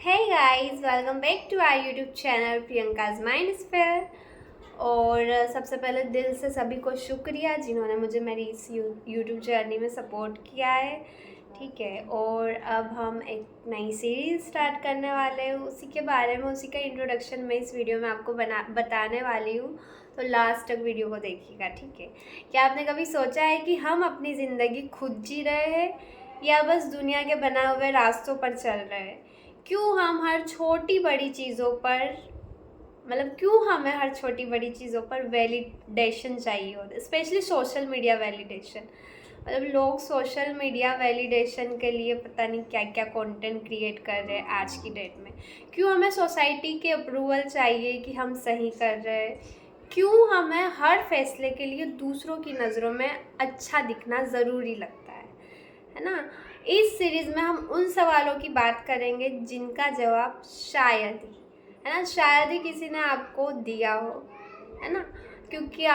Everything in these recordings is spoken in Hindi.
Hey guys, welcome back to our YouTube channel Priyanka's mind sphere. और सबसे पहले दिल से सभी को शुक्रिया जिन्होंने मुझे मेरी इस YouTube जर्नी में सपोर्ट किया है। ठीक है, और अब हम एक नई सीरीज़ स्टार्ट करने वाले हैं, उसी के बारे में, उसी का इंट्रोडक्शन मैं इस वीडियो में आपको बताने वाली हूँ। तो लास्ट तक वीडियो को देखिएगा। ठीक है, क्या आपने कभी सोचा है कि हम अपनी ज़िंदगी खुद जी रहे हैं या बस दुनिया के बनाए हुए रास्तों पर चल रहे हैं? क्यों हमें हर छोटी बड़ी चीज़ों पर वैलिडेशन चाहिए होता है, स्पेशली सोशल मीडिया वैलिडेशन। मतलब लोग सोशल मीडिया वैलिडेशन के लिए पता नहीं क्या क्या कंटेंट क्रिएट कर रहे हैं आज की डेट में। क्यों हमें सोसाइटी के अप्रूवल चाहिए कि हम सही कर रहे हैं? क्यों हमें हर फैसले के लिए दूसरों की नज़रों में अच्छा दिखना ज़रूरी लगता है ना? इस सीरीज़ में हम उन सवालों की बात करेंगे जिनका जवाब शायद ही, है ना, शायद ही किसी ने आपको दिया हो, है ना। क्योंकि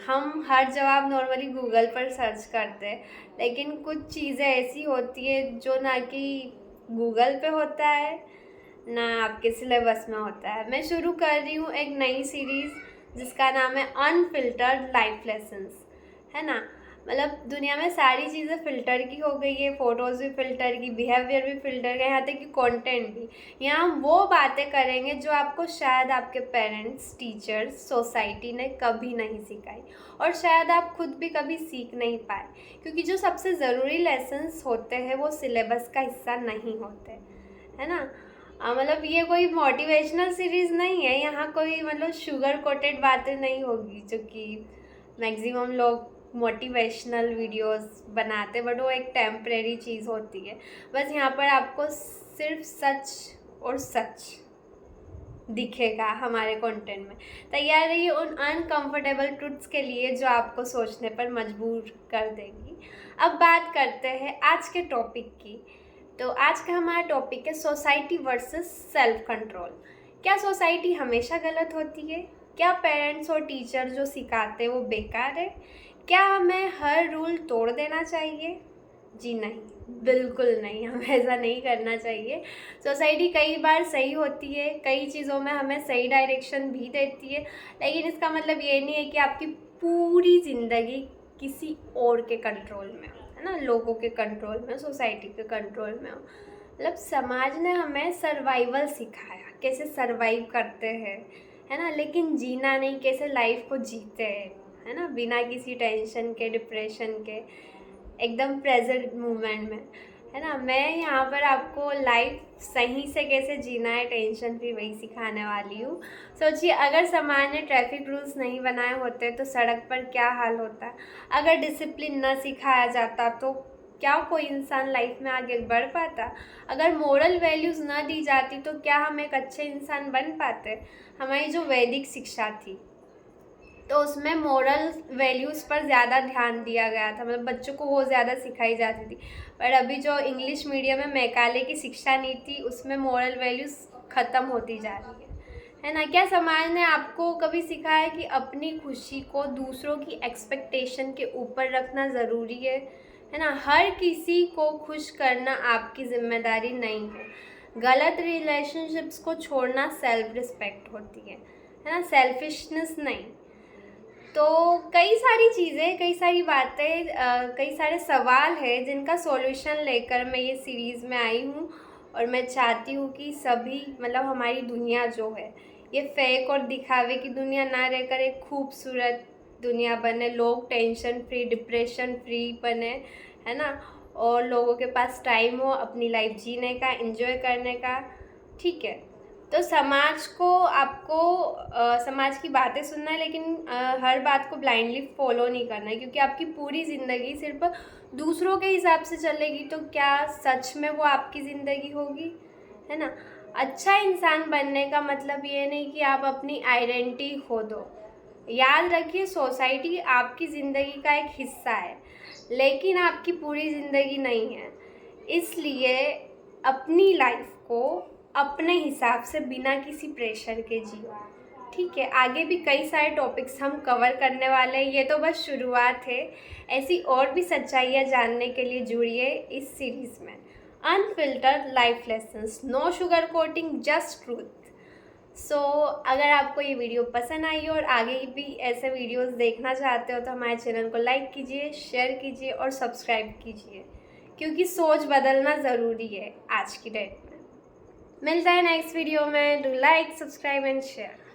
हम हर जवाब नॉर्मली गूगल पर सर्च करते हैं, लेकिन कुछ चीज़ें ऐसी होती है जो ना कि गूगल पे होता है ना आपके सिलेबस में होता है। मैं शुरू कर रही हूँ एक नई सीरीज़ जिसका नाम है अनफिल्टर्ड लाइफ लेसन्स, है ना। मतलब दुनिया में सारी चीज़ें फ़िल्टर की हो गई है, फ़ोटोज़ भी फ़िल्टर की, बिहेवियर भी फ़िल्टर का, यहाँ तक कि कंटेंट भी। यहाँ हम वो बातें करेंगे जो आपको शायद आपके पेरेंट्स, टीचर्स, सोसाइटी ने कभी नहीं सिखाई, और शायद आप खुद भी कभी सीख नहीं पाए, क्योंकि जो सबसे ज़रूरी लेसन्स होते हैं वो सिलेबस का हिस्सा नहीं होते, है ना। मतलब ये कोई मोटिवेशनल सीरीज़ नहीं है, यहाँ कोई मतलब शुगर कोटेड बातें नहीं होगी जो कि मैक्सिमम लोग मोटिवेशनल वीडियोस बनाते, बट वो एक टेम्परेरी चीज़ होती है। बस यहाँ पर आपको सिर्फ सच और सच दिखेगा हमारे कंटेंट में। तैयार रहिए उन अनकंफर्टेबल ट्रुथ्स के लिए जो आपको सोचने पर मजबूर कर देंगी। अब बात करते हैं आज के टॉपिक की। तो आज का हमारा टॉपिक है सोसाइटी वर्सेस सेल्फ कंट्रोल। क्या सोसाइटी हमेशा गलत होती है? क्या पेरेंट्स और टीचर जो सिखाते हैं वो बेकार है? क्या हमें हर रूल तोड़ देना चाहिए? जी नहीं, बिल्कुल नहीं, हमें ऐसा नहीं करना चाहिए। सोसाइटी कई बार सही होती है, कई चीज़ों में हमें सही डायरेक्शन भी देती है, लेकिन इसका मतलब ये नहीं है कि आपकी पूरी ज़िंदगी किसी और के कंट्रोल में हो, है ना, लोगों के कंट्रोल में, सोसाइटी के कंट्रोल में हो। मतलब समाज ने हमें सर्वाइवल सिखाया, कैसे सर्वाइव करते हैं, है ना, लेकिन जीना नहीं, कैसे लाइफ को जीते हैं, है ना, बिना किसी टेंशन के, डिप्रेशन के, एकदम प्रेजेंट मोमेंट में, है ना। मैं यहाँ पर आपको लाइफ सही से कैसे जीना है, टेंशन फ्री, वही सिखाने वाली हूँ। सोचिए, अगर समाज ने ट्रैफिक रूल्स नहीं बनाए होते तो सड़क पर क्या हाल होता। अगर डिसिप्लिन न सिखाया जाता तो क्या कोई इंसान लाइफ में आगे बढ़ पाता? अगर मोरल वैल्यूज़ न दी जाती तो क्या हम एक अच्छे इंसान बन पाते? हमारी जो वैदिक शिक्षा थी तो उसमें मोरल वैल्यूज़ पर ज़्यादा ध्यान दिया गया था, मतलब बच्चों को वो ज़्यादा सिखाई जाती थी। पर अभी जो इंग्लिश मीडियम में मैकाले की शिक्षा नीति, उसमें मोरल वैल्यूज़ ख़त्म होती जा रही है ना। क्या समाज ने आपको कभी सिखाया कि अपनी खुशी को दूसरों की एक्सपेक्टेशन के ऊपर रखना ज़रूरी है ना। हर किसी को खुश करना आपकी जिम्मेदारी नहीं है। गलत रिलेशनशिप्स को छोड़ना सेल्फ रिस्पेक्ट होती है ना, सेल्फिशनेस नहीं। तो कई सारी चीज़ें, कई सारी बातें, कई सारे सवाल हैं जिनका सॉल्यूशन लेकर मैं ये सीरीज़ में आई हूँ। और मैं चाहती हूँ कि सभी, मतलब हमारी दुनिया जो है, ये फेक और दिखावे की दुनिया ना रहकर एक खूबसूरत दुनिया बने, लोग टेंशन फ्री, डिप्रेशन फ्री बने, है ना, और लोगों के पास टाइम हो अपनी लाइफ जीने का, एंजॉय करने का। ठीक है, तो समाज को आपको समाज की बातें सुनना है, लेकिन हर बात को ब्लाइंडली फॉलो नहीं करना है, क्योंकि आपकी पूरी ज़िंदगी सिर्फ दूसरों के हिसाब से चलेगी तो क्या सच में वो आपकी ज़िंदगी होगी, है ना। अच्छा इंसान बनने का मतलब ये नहीं कि आप अपनी आइडेंटिटी खो दो। याद रखिए, सोसाइटी आपकी ज़िंदगी का एक हिस्सा है, लेकिन आपकी पूरी ज़िंदगी नहीं है। इसलिए अपनी लाइफ को अपने हिसाब से, बिना किसी प्रेशर के जियो। ठीक है, आगे भी कई सारे टॉपिक्स हम कवर करने वाले हैं, ये तो बस शुरुआत है। ऐसी और भी सच्चाइयाँ जानने के लिए जुड़िए इस सीरीज़ में। Unfiltered life lessons, no sugar coating, just truth. So अगर आपको ये वीडियो पसंद आई और आगे भी ऐसे वीडियोस देखना चाहते हो तो हमारे चैनल को लाइक कीजिए, शेयर कीजिए और सब्सक्राइब कीजिए, क्योंकि सोच बदलना ज़रूरी है आज की डेट में। मिलता है नेक्स्ट वीडियो में। Do like, subscribe and share.